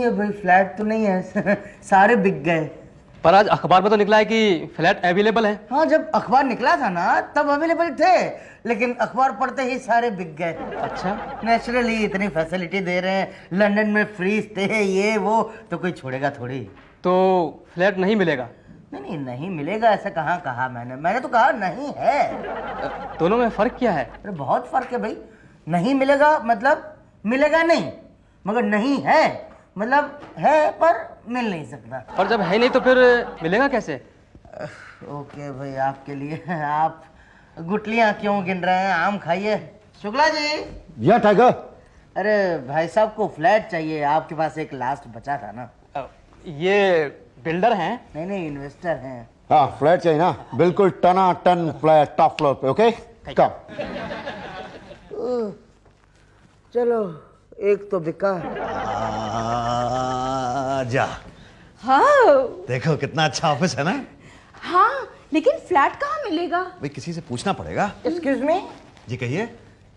है भाई, फ्लैट तो नहीं है। सारे बिक गए। पर आज अखबार में तो निकला है कि फ्लैट अवेलेबल है। हाँ, जब अखबार निकला था ना तब अवेलेबल थे, लेकिन अखबार पढ़ते ही सारे बिक गए। अच्छा, नेचुरली इतनी फैसिलिटी दे रहे हैं, लंदन में फ्री स्टे, ये वो, तो कोई छोड़ेगा थोड़ी। तो फ्लैट नहीं मिलेगा? नहीं, नहीं मिलेगा ऐसा कहाँ कहा मैंने तो कहा नहीं है। दोनों में फर्क क्या है? अरे बहुत फर्क है भाई। नहीं मिलेगा मतलब मिलेगा नहीं, मगर नहीं है मतलब है पर मिल नहीं सकता। और जब है नहीं तो फिर मिलेगा कैसे? ओके भाई, आपके लिए आप गुटलियां क्यों गिन रहे हैं? आम खाइए। शुक्ला जी। या टाइगर। अरे भाई साहब को फ्लैट चाहिए, आपके पास एक लास्ट बचा था ना। ये बिल्डर हैं? नहीं, इन्वेस्टर हैं। हाँ, फ्लैट चाहिए ना, बिल्कुल टना टन फ्लैट टॉप फ्लोर पे। ओके कम। चलो, एक तो बिका। जा। हाँ। देखो कितना अच्छा ऑफिस है ना। हाँ, लेकिन फ्लैट कहाँ मिलेगा? भाई किसी से पूछना पड़ेगा। Excuse me. जी कहिए।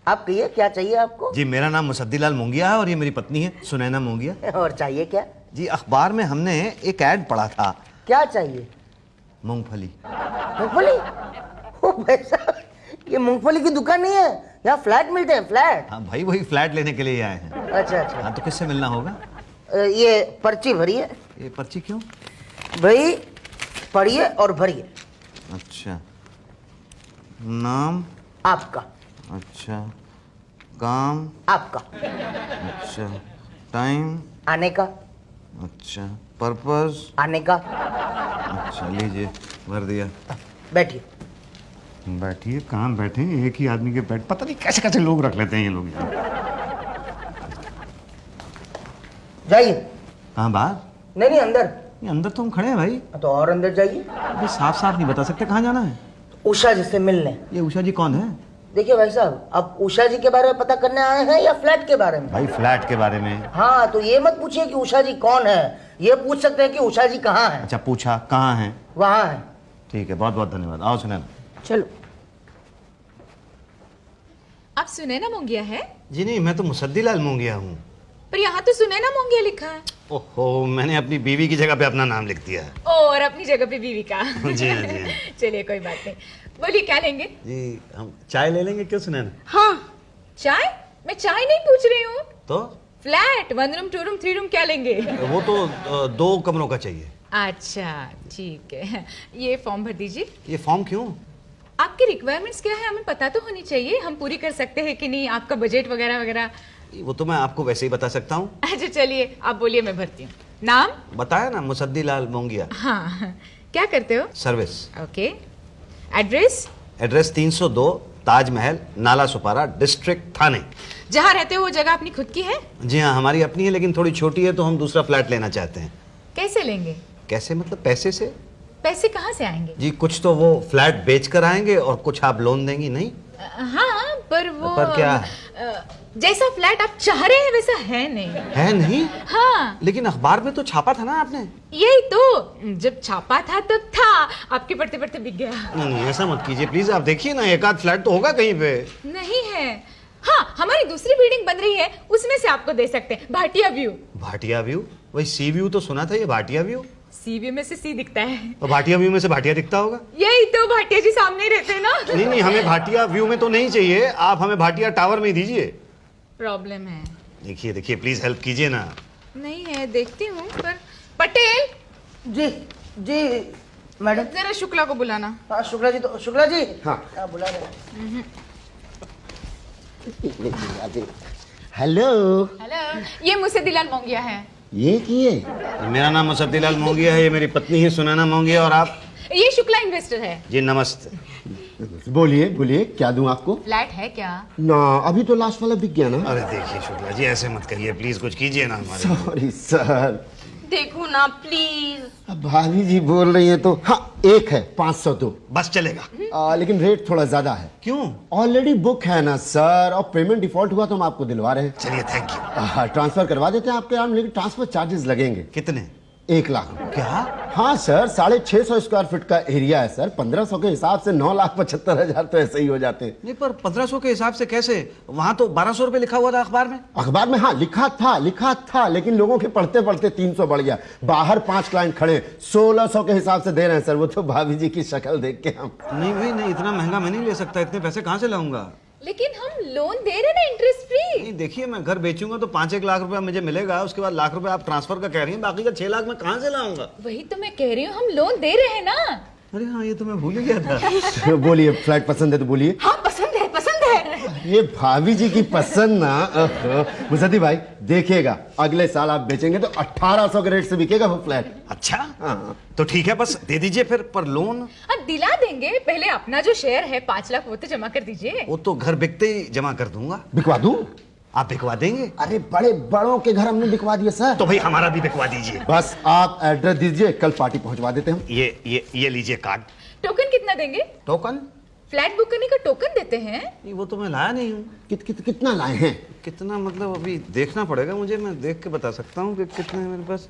आप कहिए, क्या चाहिए आपको? जी मेरा नाम मुसद्दीलाल मोंगिया है और ये मेरी पत्नी है सुनैना मोंगिया। और चाहिए क्या? जी अखबार में हमने एक ऐड पढ़ा था। क्या चाहिए? मूंगफली। मूंगफली? ओ भाई साहब, ये मूंगफली की दुकान नहीं है, यहाँ फ्लैट मिलते हैं, फ्लैट। हाँ भाई वही फ्लैट लेने के लिए आए हैं। अच्छा। हाँ तो किससे मिलना होगा? ये पर्ची भरिए। ये पर्ची क्यों? भाई पढ़िए और भरिए। अच्छा, नाम आपका। अच्छा, काम आपका। अच्छा, टाइम आने का। अच्छा, पर्पस आने का। अच्छा, लीजिए भर दिया। बैठिए। बैठिए। कहाँ बैठे? एक ही आदमी के बैठ, पता नहीं कैसे कैसे लोग रख लेते हैं ये लोग यहाँ। जाइए। कहाँ बाहर? नहीं, अंदर। ये अंदर तो हम खड़े हैं भाई। तो और अंदर जाइए। अभी साफ साफ नहीं बता सकते कहाँ जाना है। उषा जी से मिलने। ये उषा जी कौन है? देखिए भाई साहब, आप उषा जी के बारे में पता करने आए हैं या फ्लैट के बारे में? भाई फ्लैट के बारे में। हाँ, तो ये मत पूछिए कि उषा जी कौन है, ये पूछ सकते हैं कि उषा जी कहाँ है। अच्छा पूछा कहाँ है? वहाँ है। ठीक है, बहुत बहुत धन्यवाद। आओ सुनैना। चलो। आप सुनैना मोंगिया है? जी नहीं, मैं तो मुसद्दीलाल मोंगिया हूँ। पर यहाँ तो सुनैना मोंगिया लिखा है। ओहो, मैंने अपनी बीवी की जगह पे अपना नाम लिख दिया है। और अपनी जगह पे बीवी का। जी हाँ, जी हाँ। चलिए कोई बात नहीं, बोलिए क्या लेंगे? जी हम चाय ले लेंगे क्यों सुनैना? हाँ, चाय? मैं चाय नहीं पूछ रही हूँ। तो फ्लैट 1 रूम 2 रूम 3 रूम क्या लेंगे? वो तो 2 कमरों का चाहिए। अच्छा ठीक है, ये फॉर्म भर दीजिए। ये फॉर्म क्यों? आपकी रिक्वायरमेंट्स क्या है हमें पता तो होनी चाहिए, हम पूरी कर सकते हैं कि नहीं, आपका बजट वगैरह वगैरह। वो तो मैं आपको वैसे ही बता सकता हूँ। अच्छा चलिए आप बोलिए, मैं भरती हूँ। नाम? बताया ना, मुसद्दीलाल मोंगिया। हाँ, क्या करते हो? Service. Okay. Address? Address 302 Taj Mahal, नाला सुपारा, डिस्ट्रिक्ट थाने। जहाँ रहते हो वो जगह अपनी खुद की है? जी हाँ, हमारी अपनी है लेकिन थोड़ी छोटी है, तो हम दूसरा फ्लैट लेना चाहते हैं। कैसे लेंगे? कैसे मतलब? पैसे से। पैसे कहाँ से आएंगे? जी कुछ तो वो फ्लैट बेच कर आएंगे और कुछ आप लोन देंगी। नहीं हाँ पर वो पर क्या? जैसा फ्लैट आप चाह रहे हैं वैसा है नहीं। है नहीं? हाँ लेकिन अखबार में तो छापा था ना आपने। यही तो, जब छापा था तब था, आपके पढ़ते पढ़ते बिक गया। नहीं ऐसा मत कीजिए प्लीज, आप देखिए ना, एक आध फ्लैट तो होगा कहीं पे। नहीं है। हाँ, हमारी दूसरी बिल्डिंग बन रही है, उसमें से आपको दे सकते हैं, भाटिया व्यू। भाटिया व्यू? वही सी व्यू तो सुना था, ये भाटिया व्यू। सी व्यू में से सी दिखता है। और भाटिया व्यू में से भाटिया दिखता होगा। यही तो, भाटिया जी सामने ही रहते हैं ना। नहीं हमें भाटिया व्यू में तो नहीं चाहिए, आप हमें भाटिया टावर में ही दीजिए। प्रॉब्लम है। देखिए देखिए प्लीज हेल्प कीजिए ना। नहीं है, देखती हूँ पर। पटेल जी जी मैडम। जरा शुक्ला को बुलाना। हाँ शुक्ला जी, तो शुक्ला जी। हाँ बुला रहे। हेलो। हेलो, ये मुसद्दीलाल मोंगिया है। ये किए? मेरा नाम मुसद्दीलाल मोंगिया है, ये मेरी पत्नी है सुनैना मोंगिया, और आप? ये शुक्ला इन्वेस्टर है। जी नमस्ते। बोलिए बोलिए, क्या दूं आपको? फ्लैट है क्या? ना, अभी तो लास्ट वाला बिक गया ना। अरे देखिए शुक्ला जी, ऐसे मत कहिए प्लीज, कुछ कीजिए ना हमारे। Sorry sir. देखो ना प्लीज। अब भाभी जी बोल रही है तो हाँ, एक है 500 तो बस चलेगा। लेकिन रेट थोड़ा ज्यादा है। क्यों? ऑलरेडी बुक है ना सर, और पेमेंट डिफॉल्ट हुआ तो हम आपको दिलवा रहे हैं। चलिए थैंक यू। ट्रांसफर करवा देते हैं आपके नाम, लेकिन ट्रांसफर चार्जेस लगेंगे। कितने? 1 लाख रुपए। क्या? हाँ सर, 650 स्क्वायर फीट का एरिया है सर। 1500 के हिसाब से 9,75,000 तो ऐसे ही हो जाते हैं। नहीं पर 1500 के हिसाब से कैसे? वहां तो 1200 रुपए लिखा हुआ था अखबार में। अखबार में हाँ लिखा था, लेकिन लोगों के पढ़ते पढ़ते 300 बढ़ गया। बाहर 5 क्लाइंट खड़े 1600 के हिसाब से दे रहे हैं सर। वो तो भाभी जी की शक्ल देख के हम। नहीं भाई नहीं, इतना महंगा मैं नहीं ले सकता। इतने पैसे कहाँ से लाऊंगा? लेकिन हम लोन दे रहे ना इंटरेस्ट फ्री। नहीं देखिए, मैं घर बेचूंगा तो 5-1 लाख रुपया मुझे मिलेगा। उसके बाद लाख रुपए आप ट्रांसफर का कह रही हैं, बाकी का 6 लाख मैं कहाँ से लाऊंगा? वही तो मैं कह रही हूँ, हम लोन दे रहे हैं ना। अरे हाँ, ये तो मैं भूल ही गया था। बोलिए, फ्लैट पसंद है तो बोलिए। हाँ पसंद है पसंद है। ये भाभी जी की पसंद ना। मुसद्दी भाई देखिएगा, अगले साल आप बेचेंगे तो 1800 के रेट से बिकेगा वो फ्लैट। अच्छा हाँ। तो ठीक है, बस दे दीजिए फिर। पर लोन? अब दिला देंगे, पहले अपना जो शेयर है 5 लाख वो तो जमा कर दीजिए। वो तो घर बिकते ही जमा कर दूंगा। बिकवा दूं? आप बिकवा देंगे? अरे बड़े बड़ों के घर हमने बिकवा दिए सर। तो भाई हमारा भी बिकवा दीजिए। बस आप एड्रेस दीजिए, कल पार्टी पहुंचवा देते हैं। ये लीजिए कार्ड। टोकन कितना देंगे? टोकन? फ्लैट बुक करने का टोकन देते हैं। नहीं वो तो मैं लाया नहीं हूँ। कितना लाए हैं? कितना मतलब अभी देखना पड़ेगा मुझे। मैं देख के बता सकता हूँ कि कितने मेरे पास।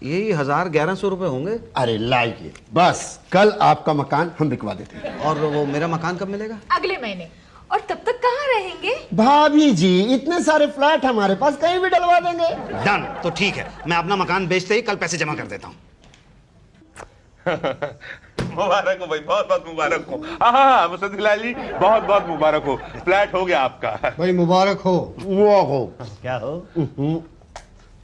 यही 1100 रुपए होंगे। अरे लाइए, बस कल आपका मकान हम बिकवा देते हैं। और वो मेरा मकान कब मिलेगा? अगले महीने। और तब तक कहाँ रहेंगे? भाभी जी इतने सारे फ्लैट हमारे पास, कहीं भी डलवा देंगे। डन। तो ठीक है, मैं अपना मकान बेचते ही कल पैसे जमा कर देता हूँ। मुबारक हो भाई, बहुत बहुत मुबारक हो। हाँ मुसद्दी लाल जी, बहुत बहुत मुबारक हो। फ्लैट हो गया आपका। भाई मुबारक हो। वो हो क्या हो?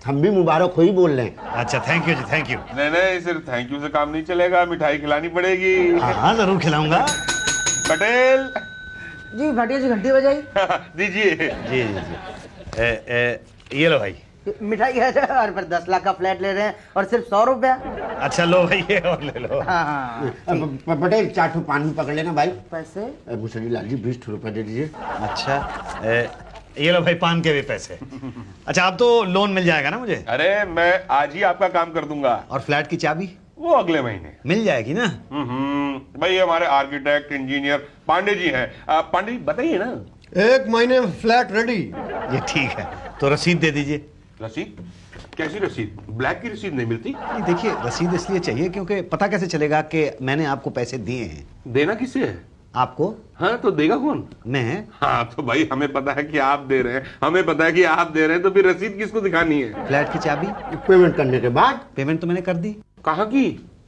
हम भी मुबारक हो ही बोल रहे हैं। अच्छा thank you ji, thank you. नहीं नहीं, सिर्फ थैंक यू से काम नहीं चलेगा, मिठाई खिलानी पड़ेगी। हाँ जरूर खिलाऊंगा। पटेल जी भाटिया जी घंटी बजाई। दीजिए। जी जी जी। ये लो भाई। मिठाई है और फिर 10 लाख का फ्लैट ले रहे हैं और सिर्फ 100 रुपया। अच्छा लो भाई, ये और ले लो। हाँ पटेल 4 ठो पान भी पकड़ लेना भाई। पैसे मुसद्दी लाल जी 20 रुपए दे दीजिए। अच्छा ये लो भाई पान के भी पैसे। अच्छा अब तो लोन मिल जाएगा ना मुझे? अरे मैं आज ही आपका काम कर दूंगा। और फ्लैट की चाबी? वो अगले महीने मिल जाएगी ना? भाई हमारे आर्किटेक्ट इंजीनियर पांडे जी हैं। पांडे जी बताइए ना। 1 महीने में फ्लैट रेडी। ये ठीक है, तो रसीद दे दीजिए। रसीद? कैसी रसीद? ब्लैक की रसीद नहीं मिलती। नहीं देखिए, रसीद इसलिए चाहिए क्योंकि पता कैसे चलेगा कि मैंने आपको पैसे दिए हैं। देना किसे है? आपको। हाँ तो देगा कौन? मैं। हाँ तो भाई हमें पता है कि आप दे रहे हैं, हमें पता है कि आप दे रहे हैं, तो फिर रसीद किसको दिखानी है? फ्लैट की चाबी? पेमेंट करने के बाद। पेमेंट तो मैंने कर दी। कहाँ की?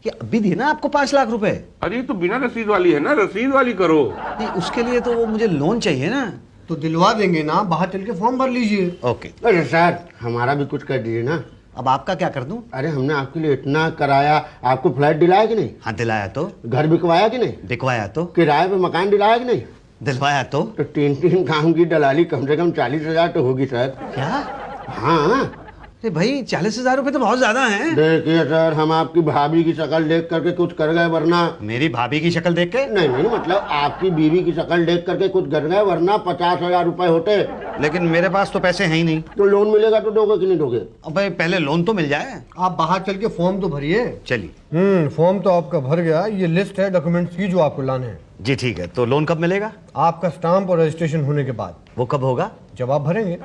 ये अभी दी ना आपको 5 लाख रुपए। अरे ये तो बिना रसीद वाली है ना, रसीद वाली करो। नहीं उसके लिए तो वो मुझे लोन चाहिए ना। तो दिलवा देंगे ना, बाहर चल के फॉर्म भर लीजिए। ओके। अरे सर हमारा भी कुछ कर दीजिए ना। अब आपका क्या कर दूं? अरे हमने आपके लिए इतना कराया, आपको फ्लैट दिलाया कि नहीं? हाँ दिलाया तो। घर बिकवाया कि नहीं? बिकवाया तो। किराए पे मकान दिलाया कि नहीं? दिलवाया तो। तो 3 काम की दलाली कम से कम 40,000 तो होगी सर। क्या? हाँ। अरे भाई 40,000 रुपए तो बहुत ज्यादा हैं। देखिए सर, हम आपकी भाभी की शक्ल देख करके कुछ कर गए, वरना। मेरी भाभी की शक्ल देख के? नहीं मतलब आपकी बीवी की शक्ल देख करके कुछ कर गए, वरना 50,000 रुपए होते। लेकिन मेरे पास तो पैसे हैं ही नहीं। तो लोन मिलेगा तो दोगे कि नहीं दोगे? अब भाई पहले लोन तो मिल जाए। आप बाहर चल के फॉर्म तो भरिए। चलिए। फॉर्म तो आपका भर गया। ये लिस्ट है डॉक्यूमेंट्स की जो आपको लाने हैं। जी ठीक है, तो लोन कब मिलेगा? आपका स्टाम्प और रजिस्ट्रेशन होने के बाद। वो कब होगा? जब आप भरेंगे।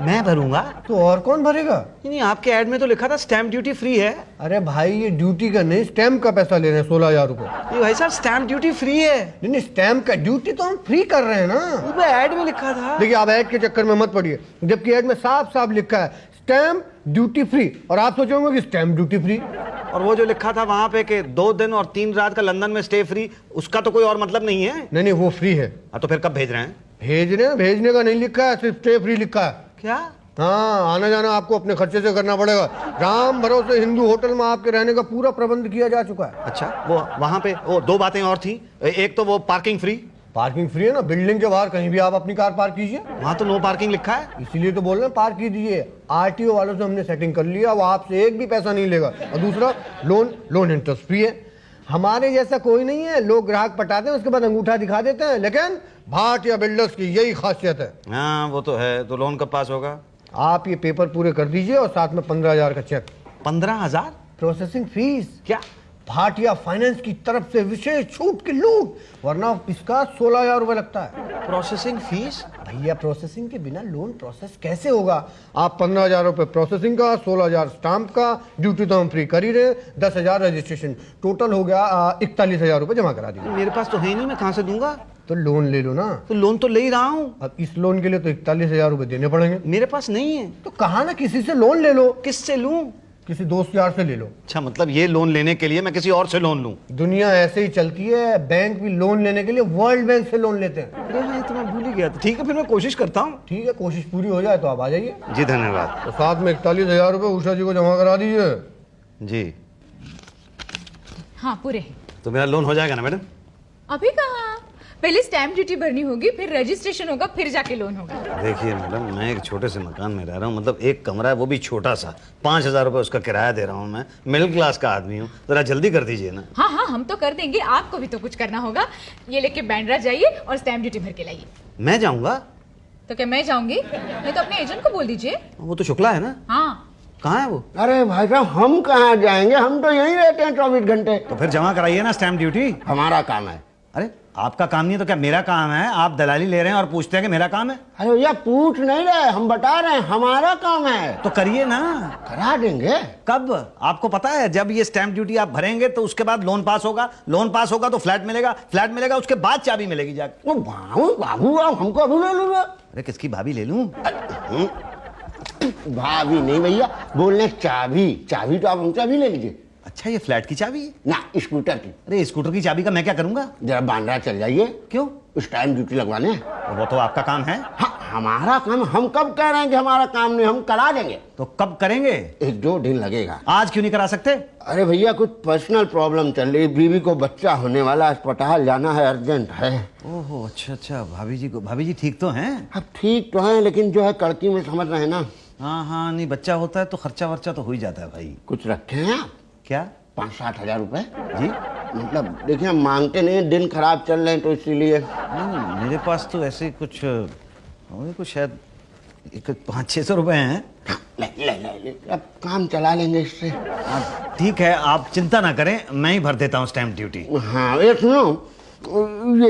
मैं भरूंगा? तो और कौन भरेगा? नहीं आपके ऐड में तो लिखा था स्टैम्प ड्यूटी फ्री है। अरे भाई ये ड्यूटी का नहीं, स्टैम्प का पैसा ले रहे हैं 16,000 रुपए। ये भाई साहब स्टैम्प ड्यूटी फ्री है। नहीं स्टैम्प का ड्यूटी तो हम फ्री कर रहे हैं ना। वो ऐड में लिखा था। देखिए आप ऐड के चक्कर में मत पड़िए, जबकि ऐड में साफ साफ लिखा है स्टैम्प ड्यूटी फ्री, और आप सोचोगे कि स्टैम्प ड्यूटी फ्री। और वो जो लिखा था वहां पे कि 2 दिन और 3 रात का लंदन में स्टे फ्री, उसका तो कोई और मतलब नहीं है। नहीं वो फ्री है। तो फिर कब भेज रहे हैं? भेजने का नहीं लिखा है, सिर्फ स्टे फ्री लिखा है। क्या? हाँ, आना जाना आपको अपने खर्चे से करना पड़ेगा। राम भरोसे हिंदू होटल में आपके रहने का पूरा प्रबंध किया जा चुका है। अच्छा वो वहां पे वो 2 बातें और थी। एक तो वो पार्किंग फ्री। पार्किंग फ्री है ना, बिल्डिंग के बाहर कहीं भी आप अपनी कार पार्क कीजिए। वहां तो नो पार्किंग लिखा है। इसीलिए तो बोल रहे हैं पार्क कीजिए। आरटीओ वालों से हमने सेटिंग कर लिया, वो आपसे एक भी पैसा नहीं लेगा। और दूसरा लोन इंटरेस्ट फ्री है। हमारे जैसा कोई नहीं है, लोग ग्राहक पटाते हैं उसके बाद अंगूठा दिखा देते हैं, लेकिन भाटिया बिल्डर्स की यही खासियत है। हाँ वो तो है। तो लोन कब पास होगा? आप ये पेपर पूरे कर दीजिए और साथ में 15,000 का चेक। 15,000? Processing fees. क्या? भाटिया फाइनेंस की तरफ से विशेष छूट की लूट, वरना इसका 16,000 रुपए लगता है। Processing fees? भैया प्रोसेसिंग के बिना लोन प्रोसेस कैसे होगा? आप 15,000 रुपए प्रोसेसिंग का, 16,000 स्टाम्प का, ड्यूटी तो हम फ्री कर ही रहे, 10,000 रजिस्ट्रेशन, टोटल हो गया 41,000 रुपए जमा करा दीजिए। मेरे पास तो है नहीं, मैं कहाँ से दूंगा? तो लोन ले लो ना। तो लोन तो ले ही रहा हूँ। अब इस लोन के लिए तो 41,000 रुपए देने पड़ेंगे। मेरे पास नहीं है। तो कहा ना किसी से लोन ले लो। किससे लूं? किसी दोस्त यार से ले लो। अच्छा, मतलब ये लोन लेने के लिए मैं किसी और से लोन लूं? दुनिया ऐसे ही चलती है, बैंक भी लोन लेने के लिए वर्ल्ड बैंक से लोन लेते हैं। अरे हाँ, तो मैं भूल ही गया था। ठीक है, फिर मैं कोशिश करता हूँ। ठीक है, कोशिश पूरी हो जाए तो आप आ जाइए। जी धन्यवाद। तो साथ में 41,000 रुपए उषा जी को जमा करा दीजिए। जी। हाँ पूरे हैं। तो मेरा लोन हो जाएगा ना मैडम? अभी कहाँ, पहले स्टैम्प ड्यूटी भरनी होगी, फिर रजिस्ट्रेशन होगा, फिर जाके लोन होगा। देखिए मैडम, मैं एक छोटे से मकान में रह रहा हूँ, मतलब एक कमरा है, वो भी छोटा सा, 5,000 रुपए उसका किराया दे रहा हूँ। मैं मिडिल क्लास का आदमी हूँ, जरा जल्दी कर दीजिए ना। हाँ हाँ, हम तो कर देंगे, आपको भी तो कुछ करना होगा। ये लेके बैंड्रा जाइए और स्टैम्प ड्यूटी भर के लाइए। मैं जाऊँगा? तो क्या मैं जाऊंगी? नहीं तो अपने एजेंट को बोल दीजिए। वो तो शुक्ला है ना? हाँ। कहाँ है वो? अरे भाई साहब, हम कहाँ जाएंगे, हम तो यहीं रहते हैं 24 घंटे। तो फिर जमा कराइए ना स्टैम्प ड्यूटी। हमारा काम है। अरे आपका काम नहीं है तो क्या मेरा काम है? आप दलाली ले रहे हैं और पूछते हैं कि मेरा काम है। अरे भैया पूछ नहीं रहे, हम बता रहे हैं हमारा काम है। तो करिए ना। करा देंगे। कब? आपको पता है, जब ये स्टैम्प ड्यूटी आप भरेंगे तो उसके बाद लोन पास होगा, लोन पास होगा तो फ्लैट मिलेगा, फ्लैट मिलेगा उसके बाद चाबी मिलेगी जाके। वो बाबू आप हमको अभी ले लूंगा। अरे किसकी भाभी ले लूं? भाभी नहीं भैया, बोलने चाबी। चाबी तो आप हमसे अभी ले लीजिए। अच्छा, ये फ्लैट की चाबी है? ना, स्कूटर की। अरे स्कूटर की चाबी का मैं क्या करूंगा? जरा बांद्रा चल जाइए। क्यों? स्टैम्प ड्यूटी लगवाने। वो तो आपका काम है। हाँ, हमारा काम। हम कब कह रहे हैं कि हमारा काम नहीं, हम करा देंगे। तो कब करेंगे? 1-2 दिन लगेगा। आज क्यों नहीं करा सकते? अरे भैया कुछ पर्सनल प्रॉब्लम चल रही, बीवी को बच्चा होने वाला, अस्पताल जाना है, अर्जेंट है। ओहो, अच्छा अच्छा। भाभी जी ठीक तो हैं? अब ठीक तो है, लेकिन जो है कड़की में समझ रहे हैं ना। हाँ हाँ, नहीं बच्चा होता है तो खर्चा वर्चा तो हो ही जाता है भाई। कुछ रखे हैं आप? क्या? 5-7 हजार रुपए जी? मतलब देखिए, हम मांगते नहीं, दिन खराब चल रहे हैं तो इसीलिए। नहीं, मेरे पास तो ऐसे कुछ शायद 500-600 रुपए हैं। ले, अब काम चला लेंगे इससे। ठीक है, आप चिंता ना करें, मैं ही भर देता हूँ स्टैम्प ड्यूटी। हाँ, ये सुनो,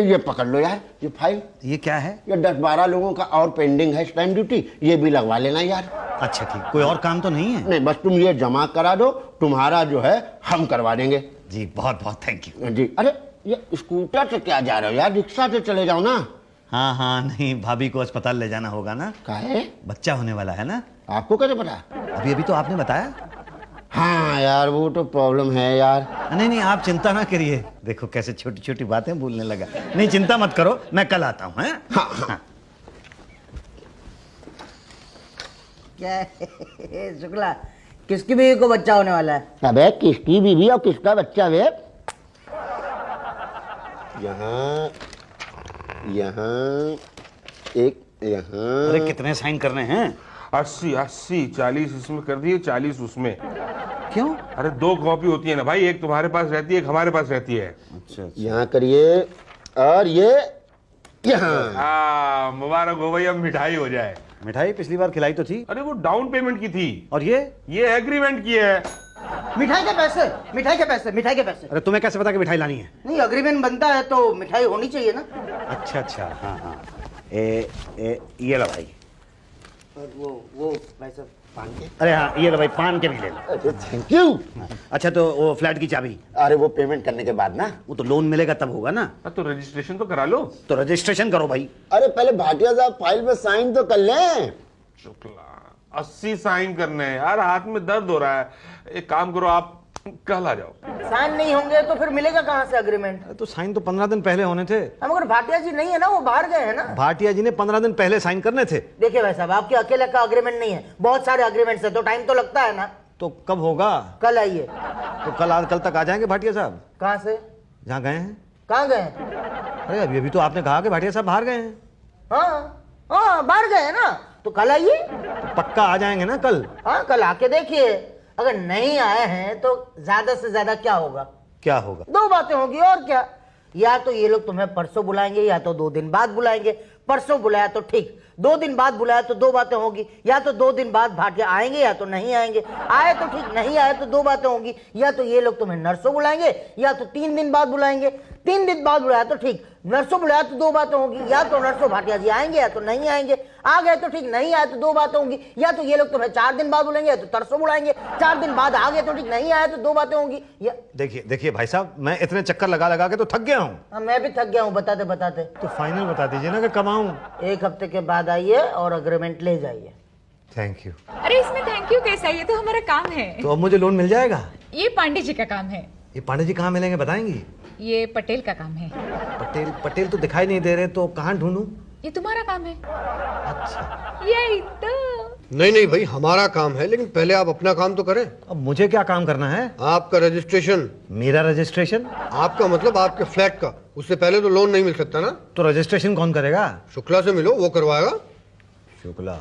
ये पकड़ लो यार, ये फाइल। ये क्या है? ये 10-12 लोगों का और पेंडिंग है स्टैम्प ड्यूटी, ये भी लगवा लेना यार। अच्छा ठीक, कोई और काम तो नहीं है? नहीं, बस तुम ये जमा करा दो, तुम्हारा जो है हम करवा देंगे। जी बहुत बहुत थैंक यू जी। अरे ये स्कूटर से क्या जा रहे हो यार, रिक्शा से चले जाओ ना। हाँ हाँ, नहीं भाभी को अस्पताल ले जाना होगा ना। काहे? बच्चा होने वाला है ना। आपको कैसे पता? अभी अभी तो आपने बताया। हाँ यार, वो तो प्रॉब्लम है यार। नहीं नहीं, आप चिंता ना करिए। देखो कैसे छोटी छोटी बातें भूलने लगा। नहीं चिंता मत करो, मैं कल आता हूँ। हाँ, हाँ। क्या शुक्ला, किसकी बीवी को बच्चा होने वाला है? अबे किसकी बीवी और किसका बच्चा वे? यहाँ एक, यहाँ। अरे कितने साइन करने हैं? 80 40 इसमें कर दिए, 40 उसमें। क्यों? अरे 2 कॉपी होती है ना भाई, एक तुम्हारे पास रहती है, एक हमारे पास रहती है। अच्छा यहाँ करिए, और ये यहाँ। मुबारक हो भाई, अब मिठाई हो जाए। मिठाई पिछली बार खिलाई तो थी। अरे वो डाउन पेमेंट की थी, और ये एग्रीमेंट की है। मिठाई के पैसे, मिठाई के पैसे, मिठाई के पैसे। अरे तुम्हें कैसे पता कि मिठाई लानी है? नहीं, अग्रीमेंट बनता है तो मिठाई होनी चाहिए ना। अच्छा अच्छा, हाँ हाँ। ये लो भाई। और वो भाई साहब पान के। अरे हाँ, ये लो भाई, पान के भी ले लो। Thank you. अच्छा, तो वो फ्लैट की चाबी? अरे वो पेमेंट करने के बाद ना। वो तो लोन मिलेगा तब होगा ना। तो रजिस्ट्रेशन तो करा लो। तो रजिस्ट्रेशन करो भाई। अरे पहले भाटिया साहब फाइल पे साइन तो कर लें। शुक्ला, 80 साइन करने हैं यार, हाथ में दर्द हो रहा है। एक काम करो, आप कल आ जाओ। साइन नहीं होंगे तो फिर मिलेगा कहाँ से अग्रीमेंट? तो साइन तो 15 दिन पहले होने थे। मगर भाटिया जी नहीं है ना, वो बाहर गए हैं ना। भाटिया जी ने 15 दिन पहले साइन करने थे। देखिए भाई साहब, आपके अकेले का अग्रीमेंट नहीं है, बहुत सारे अग्रीमेंट्स है, तो टाइम तो लगता है ना। तो कब होगा? कल आइए। तो कल तक आ जाएंगे भाटिया साहब? कहाँ से? जहाँ गए हैं। कहाँ गए? अरे अभी तो आपने कहा कि भाटिया साहब बाहर गए हैं। हाँ बाहर गए हैं ना, तो कल आइए। तो पक्का आ जाएंगे ना कल? हाँ, कल आके देखिए। अगर नहीं आए हैं तो ज्यादा से ज्यादा क्या होगा? क्या होगा? 2 बातें होगी और क्या। या तो ये लोग तुम्हें परसों बुलाएंगे, या तो 2 दिन बाद बुलाएंगे। परसों बुलाया तो ठीक, 2 दिन बाद बुलाया तो 2 बातें होगी, या तो 2 दिन बाद भाटिया आएंगे या तो नहीं आएंगे। आए तो ठीक, नहीं आए तो 2 बातें होंगी, या तो ये लोग तुम्हें नरसों बुलाएंगे या तो 3 दिन बाद बुलाएंगे। 3 दिन बाद बुलाया तो ठीक, नरसों बुलाया तो 2 बातें होंगी, या तो नरसों भाटिया जी आएंगे या तो नहीं आएंगे। आ गए तो ठीक, नहीं आए तो 2 बातें होंगी, या तो ये लोग तुम्हें 4 दिन बाद बुलाएंगे या तो तरसों बुलाएंगे। 4 दिन बाद आ गए तो ठीक, नहीं आए तो 2 बातें होंगी। या देखिए भाई साहब, मैं इतने चक्कर लगा लगा के तो थक गया हूँ। हाँ, मैं भी थक गया हूँ बताते बताते। तो फाइनल बता दीजिए ना कि कब आऊँ। 1 हफ्ते के बाद आइए और अग्रीमेंट ले जाइए। Thank you. अरे इसमें थैंक यू कैसा, ये तो हमारा काम है। तो अब मुझे लोन मिल जाएगा? ये पांडे जी का काम है। ये पांडे जी कहाँ मिलेंगे बताएंगी? ये पटेल का काम है। पटेल तो दिखाई नहीं दे रहे, तो कहाँ ढूंढूं? ये तुम्हारा काम है। अच्छा, यही तो। नहीं भाई, हमारा काम है, लेकिन पहले आप अपना काम तो करें। अब मुझे क्या काम करना है? आपका रजिस्ट्रेशन। मेरा रजिस्ट्रेशन? आपका मतलब आपके फ्लैट का। उससे पहले तो लोन नहीं मिल सकता ना। तो रजिस्ट्रेशन कौन करेगा? शुक्ला से मिलो, वो करवाएगा। शुक्ला?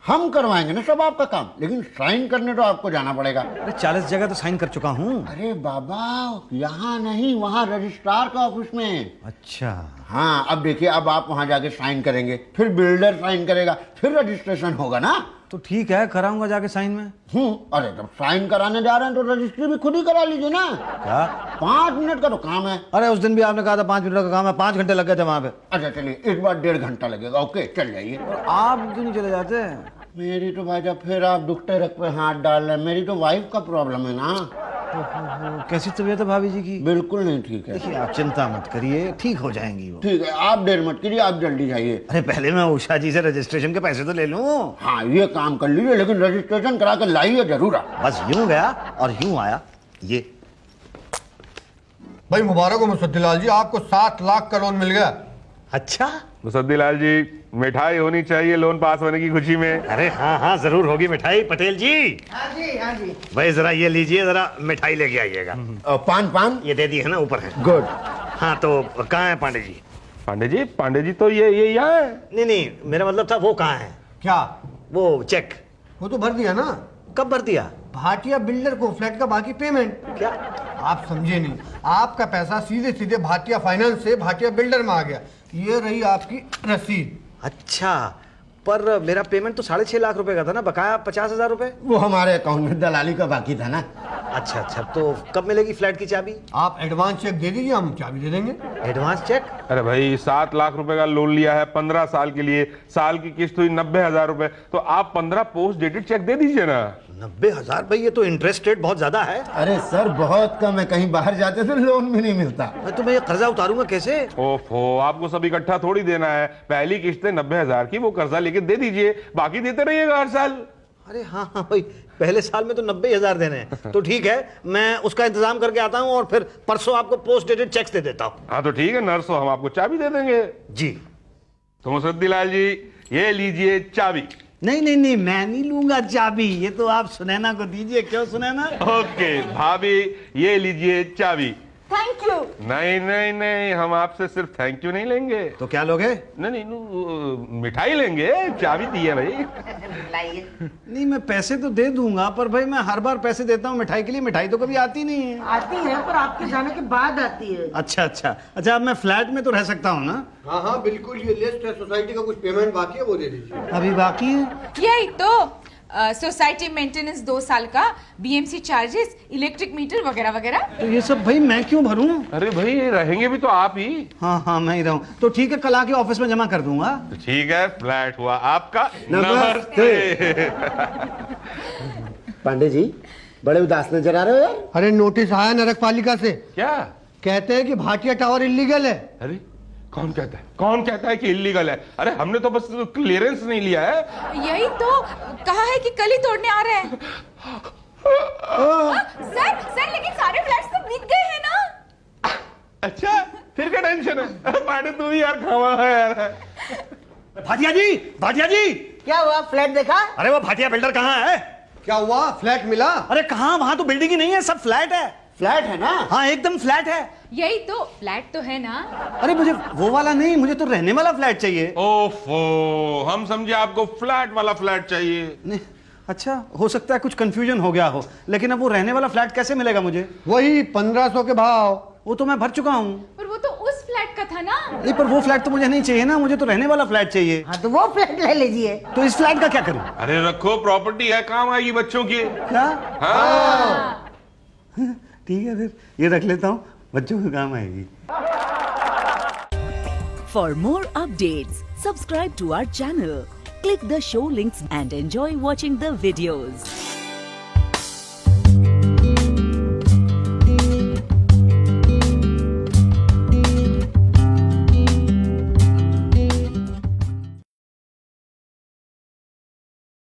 हम करवाएंगे ना सब आपका काम, लेकिन साइन करने तो आपको जाना पड़ेगा। अरे 40 जगह तो साइन कर चुका हूँ। अरे बाबा, यहाँ नहीं, वहाँ रजिस्ट्रार का ऑफिस में। अच्छा। हाँ, अब देखिए, अब आप वहाँ जाके साइन करेंगे, फिर बिल्डर साइन करेगा, फिर रजिस्ट्रेशन होगा ना। तो ठीक है, कराऊंगा जाके साइन में। अरे जब साइन कराने जा रहे हैं तो रजिस्ट्री भी खुद ही करा लीजिए ना। क्या? 5 मिनट का तो काम है। अरे उस दिन भी आपने कहा था 5 मिनट का काम है, 5 घंटे लग गए थे वहां पे। अच्छा चलिए, इस बार 1.5 घंटा लगेगा। ओके, चल जाइए। आप क्यों नहीं चले जाते? मेरी तो भाई, जब फिर आप दुखते रख पे हाथ डाल रहे हैं। मेरी तो वाइफ का प्रॉब्लम है ना। कैसी तबीयत है भाभी जी की? बिल्कुल नहीं ठीक है। देखिए, आप चिंता मत करिए, ठीक हो जाएंगी वो। ठीक है, आप देर मत करिए, आप जल्दी जाइए। अरे पहले मैं उषा जी से रजिस्ट्रेशन के पैसे तो ले लूं। हाँ, ये काम कर लीजिए, लेकिन रजिस्ट्रेशन करा कर लाइए जरूर। बस यूं गया और यूं आया। ये भाई मुबारक हो मुसद्दीलाल जी, आपको 7 लाख का लोन मिल गया। अच्छा। मुसद्दीलाल जी, मिठाई होनी चाहिए लोन पास होने की खुशी में। अरे हाँ, जरूर होगी मिठाई। पटेल जी, हाँ जी, हाँ जी। भाई जरा ये लीजिए, जरा मिठाई लेके आइएगा। पान ये दे दी है ना, ऊपर है। गुड। हाँ, तो कहाँ है पांडे जी? पांडे जी तो ये यहाँ है। नहीं, मेरा मतलब था वो कहाँ है? क्या? वो चेक वो तो भर दिया ना। कब भर दिया? भाटिया बिल्डर को फ्लैट का बाकी पेमेंट। क्या? आप समझे नहीं, आपका पैसा सीधे सीधे भाटिया फाइनेंस से भाटिया बिल्डर में आ गया। ये रही आपकी रसीद। अच्छा, पर मेरा पेमेंट तो 6.5 लाख रुपए का था ना, बकाया 50,000 रुपए। वो हमारे अकाउंट में दलाली का बाकी था ना। अच्छा, तो कब मिलेगी फ्लैट की चाबी? आप एडवांस चेक दे दीजिए, हम चाबी दे देंगे। Advance check? अरे भाई, 7 लाख रुपए का लोन लिया है 15 साल के लिए, साल की किस्त हुई 90,000 रुपए, तो आप 15 पोस्ट डेटेड चेक दे दीजिए ना। 90,000? भाई ये तो इंटरेस्ट रेट बहुत ज्यादा है। अरे सर, बहुत कम है, कहीं बाहर जाते तो लोन भी नहीं मिलता। तो मैं ये कर्जा उतारूंगा कैसे? ओफो, आपको सब इकट्ठा थोड़ी देना है। पहली किस्त है 90,000 की, वो कर्जा लेके दे दीजिए, बाकी देते रहिएगा हर साल। अरे हाँ भाई, पहले साल में तो 90,000 देने हैं। तो ठीक है, मैं उसका इंतजाम करके आता हूँ और फिर परसों आपको पोस्ट डेटेड चेक्स दे देता हूँ। हाँ तो ठीक है, नर्सों हम आपको चाबी दे देंगे जी। तो मुसद्दीलाल जी, ये लीजिए चाबी। नहीं, मैं नहीं लूंगा चाबी, ये तो आप सुनैना को दीजिए। क्यों सुनैना? ओके भाभी, ये लीजिए चाबी। Thank you. नहीं, हम आपसे सिर्फ थैंक यू नहीं लेंगे। तो क्या लोगे? नहीं, मिठाई लेंगे, चाबी दी है भाई। नहीं, मैं पैसे तो दे दूंगा, पर भाई मैं हर बार पैसे देता हूँ मिठाई के लिए, मिठाई तो कभी आती नहीं है। आती है, पर आपके जाने के बाद आती है। अच्छा, अब मैं फ्लैट में तो रह सकता हूँ ना? हाँ बिल्कुल, ये लिस्ट है, सोसाइटी का कुछ पेमेंट बाकी है, वो दे दीजिए। अभी बाकी है? यही तो, सोसाइटी मेंटेनेंस 2 साल का, बीएमसी चार्जेस, इलेक्ट्रिक मीटर वगैरह वगैरह। तो ये सब भाई मैं क्यों भरूं? अरे भाई, ये रहेंगे भी तो आप ही। हाँ, मैं ही रहूं। तो ठीक है, कल आके ऑफिस में जमा कर दूंगा। तो ठीक है, फ्लैट हुआ आपका। नमस्ते। पांडे जी, बड़े उदास नजर आ रहे हो यार। अरे नोटिस आया नरक पालिका से, क्या? कहते हैं कि भाटिया टावर इलीगल है। अरे कौन कहता है कि इलीगल है? अरे हमने तो बस क्लियरेंस नहीं लिया है। यही तो कहा है कि कल ही तोड़ने आ रहे हैं। सर, लेकिन सारे फ्लैट्स तो बिक गए हैं ना। अच्छा, फिर क्या टेंशन है? पांडे तू भी यार खावा है यार। भाटिया जी, क्या हुआ, फ्लैट देखा? अरे वो भाटिया बिल्डर कहाँ है? क्या हुआ, फ्लैट मिला? अरे कहाँ, वहां तो बिल्डिंग ही नहीं है, सब फ्लैट है। फ्लैट है ना? हाँ, एकदम फ्लैट है। यही तो, फ्लैट तो है ना। अरे मुझे वो वाला नहीं, मुझे तो रहने वाला फ्लैट चाहिए। ओफो, हम समझे आपको फ्लैट वाला फ्लैट चाहिए। नहीं, अच्छा, हो सकता है कुछ कंफ्यूजन हो गया हो, लेकिन अब वो रहने वाला फ्लैट कैसे मिलेगा मुझे? वही 1500 के भाव। वो तो मैं भर चुका हूँ। पर वो तो उस फ्लैट का था ना। नहीं पर वो फ्लैट तो मुझे नहीं चाहिए ना, मुझे तो रहने वाला फ्लैट चाहिए। हाँ तो वो फ्लैट ले लीजिए। तो इस फ्लैट का क्या करूं? अरे रखो, प्रॉपर्टी है, काम आएगी बच्चों की। क्या? हाँ। ठीक है फिर ये रख लेता हूँ, बच्चों के काम आएगी। For more updates, subscribe to our channel, click the show links and enjoy watching the videos.